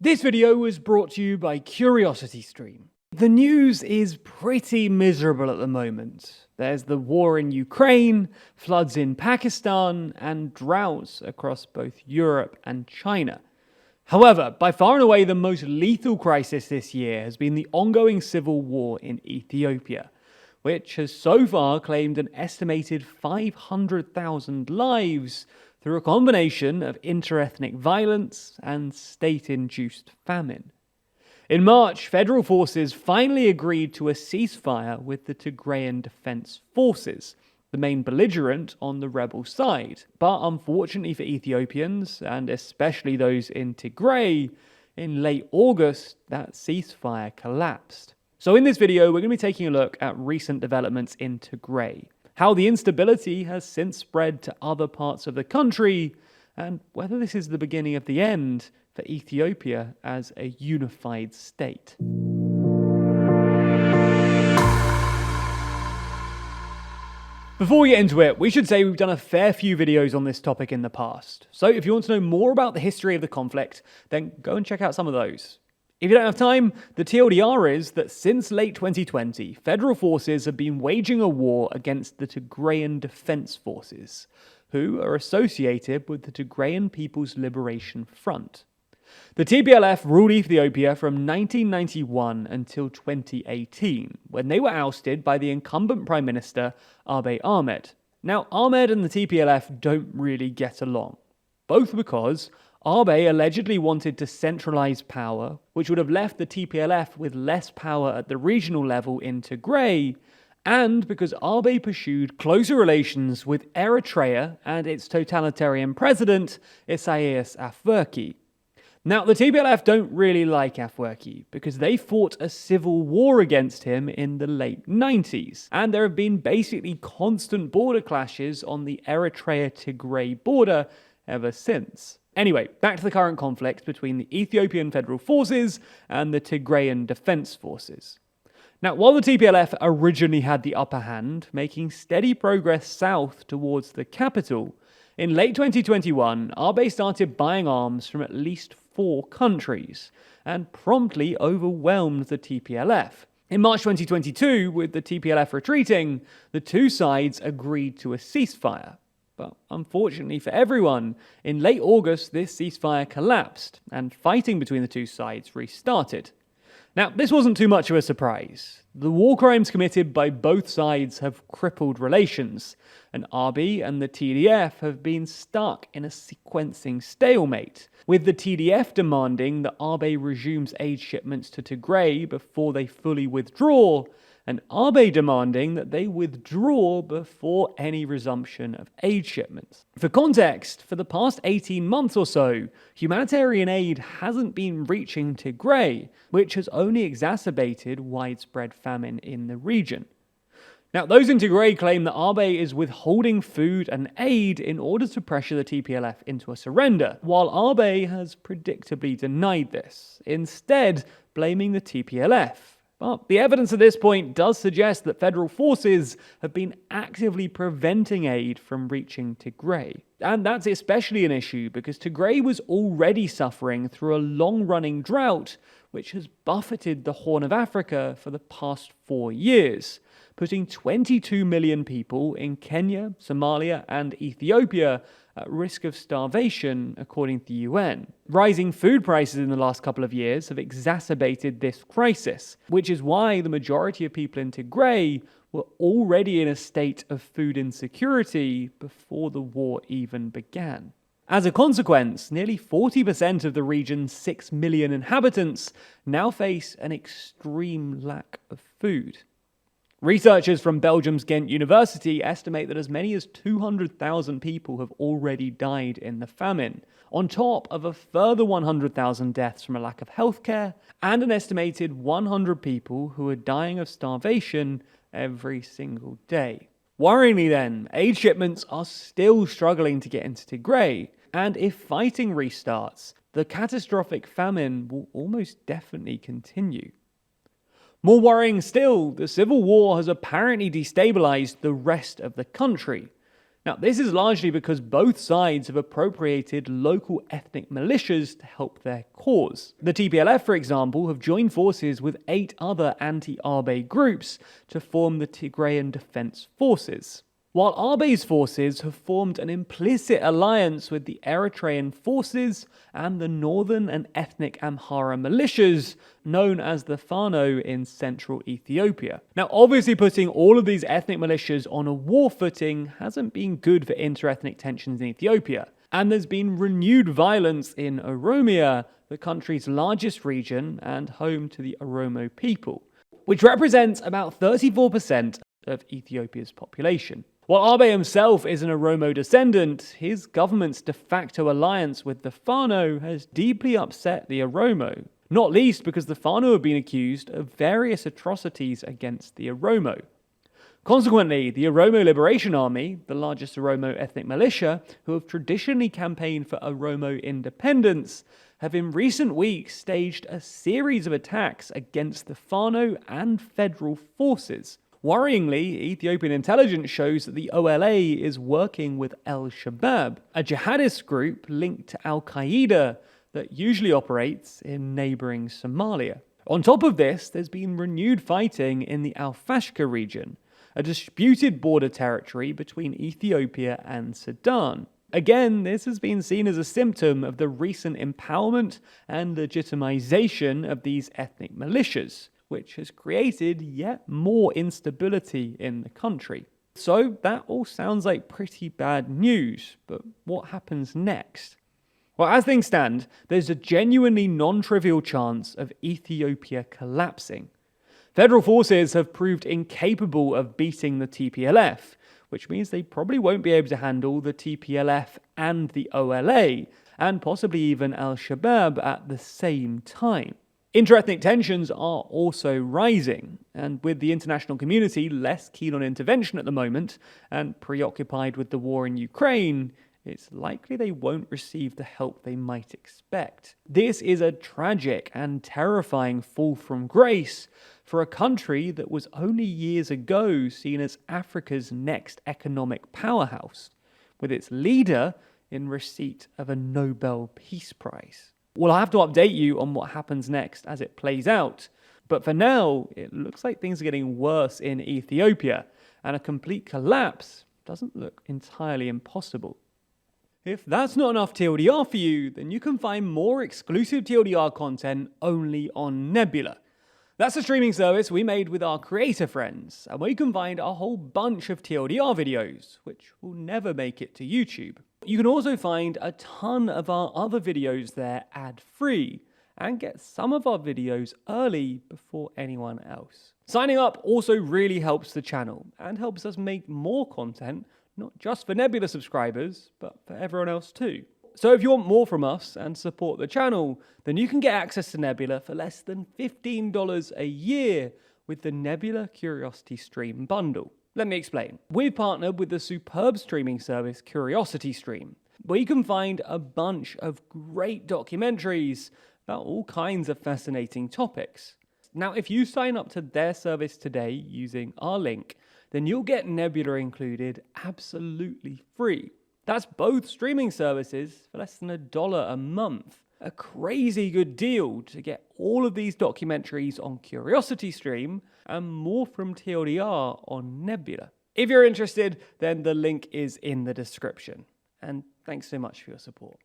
This video was brought to you by CuriosityStream. The news is pretty miserable at the moment. There's the war in Ukraine, floods in Pakistan, and droughts across both Europe and China. However, by far and away the most lethal crisis this year has been the ongoing civil war in Ethiopia, which has so far claimed an estimated 500,000 lives through a combination of interethnic violence and state-induced famine. In March, federal forces finally agreed to a ceasefire with the Tigrayan Defense Forces, the main belligerent on the rebel side. But unfortunately for Ethiopians, and especially those in Tigray, in late August, that ceasefire collapsed. So in this video, we're going to be taking a look at recent developments in Tigray, how the instability has since spread to other parts of the country, and whether this is the beginning of the end for Ethiopia as a unified state. Before we get into it, we should say we've done a fair few videos on this topic in the past. So if you want to know more about the history of the conflict, then go and check out some of those. If you don't have time, the TLDR is that since late 2020, federal forces have been waging a war against the Tigrayan Defense Forces, who are associated with the Tigrayan People's Liberation Front. The TPLF ruled Ethiopia from 1991 until 2018, when they were ousted by the incumbent Prime Minister Abiy Ahmed. Now, Ahmed and the TPLF don't really get along, both because Abiy allegedly wanted to centralize power, which would have left the TPLF with less power at the regional level in Tigray, and because Abiy pursued closer relations with Eritrea and its totalitarian president, Isaias Afwerki. Now, the TPLF don't really like Afwerki because they fought a civil war against him in the late 90s, and there have been basically constant border clashes on the Eritrea-Tigray border ever since. Anyway, back to the current conflict between the Ethiopian Federal Forces and the Tigrayan Defense Forces. Now, while the TPLF originally had the upper hand, making steady progress south towards the capital, in late 2021, Abiy started buying arms from at least 4 countries, and promptly overwhelmed the TPLF. In March 2022, with the TPLF retreating, the two sides agreed to a ceasefire. But unfortunately for everyone, in late August this ceasefire collapsed, and fighting between the two sides restarted. Now, this wasn't too much of a surprise. The war crimes committed by both sides have crippled relations, and Abiy and the TDF have been stuck in a sequencing stalemate, with the TDF demanding that Abiy resumes aid shipments to Tigray before they fully withdraw, and Abiy demanding that they withdraw before any resumption of aid shipments. For context, for the past 18 months or so, humanitarian aid hasn't been reaching Tigray, which has only exacerbated widespread famine in the region. Now, those in Tigray claim that Abiy is withholding food and aid in order to pressure the TPLF into a surrender, while Abiy has predictably denied this, instead blaming the TPLF. But the evidence at this point does suggest that federal forces have been actively preventing aid from reaching Tigray. And that's especially an issue because Tigray was already suffering through a long-running drought which has buffeted the Horn of Africa for the past 4 years, putting 22 million people in Kenya, Somalia, and Ethiopia at risk of starvation, according to the UN. Rising food prices in the last couple of years have exacerbated this crisis, which is why the majority of people in Tigray were already in a state of food insecurity before the war even began. As a consequence, nearly 40% of the region's 6 million inhabitants now face an extreme lack of food. Researchers from Belgium's Ghent University estimate that as many as 200,000 people have already died in the famine, on top of a further 100,000 deaths from a lack of healthcare, and an estimated 100 people who are dying of starvation every single day. Worryingly then, aid shipments are still struggling to get into Tigray, and if fighting restarts, the catastrophic famine will almost definitely continue. More worrying still, the civil war has apparently destabilized the rest of the country. Now, this is largely because both sides have appropriated local ethnic militias to help their cause. The TPLF, for example, have joined forces with 8 other anti-Abe groups to form the Tigrayan Defense Forces, while Abe's forces have formed an implicit alliance with the Eritrean forces and the northern and ethnic Amhara militias known as the Fano in central Ethiopia. Now, obviously putting all of these ethnic militias on a war footing hasn't been good for interethnic tensions in Ethiopia, and there's been renewed violence in Oromia, the country's largest region and home to the Oromo people, which represents about 34% of Ethiopia's population. While Abe himself is an Oromo descendant, his government's de facto alliance with the Fano has deeply upset the Oromo, not least because the Fano have been accused of various atrocities against the Oromo. Consequently, the Oromo Liberation Army, the largest Oromo ethnic militia, who have traditionally campaigned for Oromo independence, have in recent weeks staged a series of attacks against the Fano and federal forces. Worryingly, Ethiopian intelligence shows that the OLA is working with Al-Shabaab, a jihadist group linked to Al-Qaeda that usually operates in neighbouring Somalia. On top of this, there's been renewed fighting in the Al-Fashqa region, a disputed border territory between Ethiopia and Sudan. Again, this has been seen as a symptom of the recent empowerment and legitimization of these ethnic militias, which has created yet more instability in the country. So that all sounds like pretty bad news, but what happens next? Well, as things stand, there's a genuinely non-trivial chance of Ethiopia collapsing. Federal forces have proved incapable of beating the TPLF, which means they probably won't be able to handle the TPLF and the OLA, and possibly even Al-Shabaab at the same time. Interethnic tensions are also rising, and with the international community less keen on intervention at the moment and preoccupied with the war in Ukraine, it's likely they won't receive the help they might expect. This is a tragic and terrifying fall from grace for a country that was only years ago seen as Africa's next economic powerhouse, with its leader in receipt of a Nobel Peace Prize. Well, I'll have to update you on what happens next as it plays out, but for now, it looks like things are getting worse in Ethiopia, and a complete collapse doesn't look entirely impossible. If that's not enough TLDR for you, then you can find more exclusive TLDR content only on Nebula. That's a streaming service we made with our creator friends, and where you can find a whole bunch of TLDR videos, which will never make it to YouTube. You can also find a ton of our other videos there ad-free, and get some of our videos early before anyone else. Signing up also really helps the channel, and helps us make more content, not just for Nebula subscribers, but for everyone else too. So if you want more from us and support the channel, then you can get access to Nebula for less than $15 a year with the Nebula Curiosity Stream bundle. Let me explain. We've partnered with the superb streaming service Curiosity Stream, where you can find a bunch of great documentaries about all kinds of fascinating topics. Now, if you sign up to their service today using our link, then you'll get Nebula included absolutely free. That's both streaming services for less than $1 a month. A crazy good deal to get all of these documentaries on Curiosity Stream and more from TLDR on Nebula. If you're interested, then the link is in the description. And thanks so much for your support.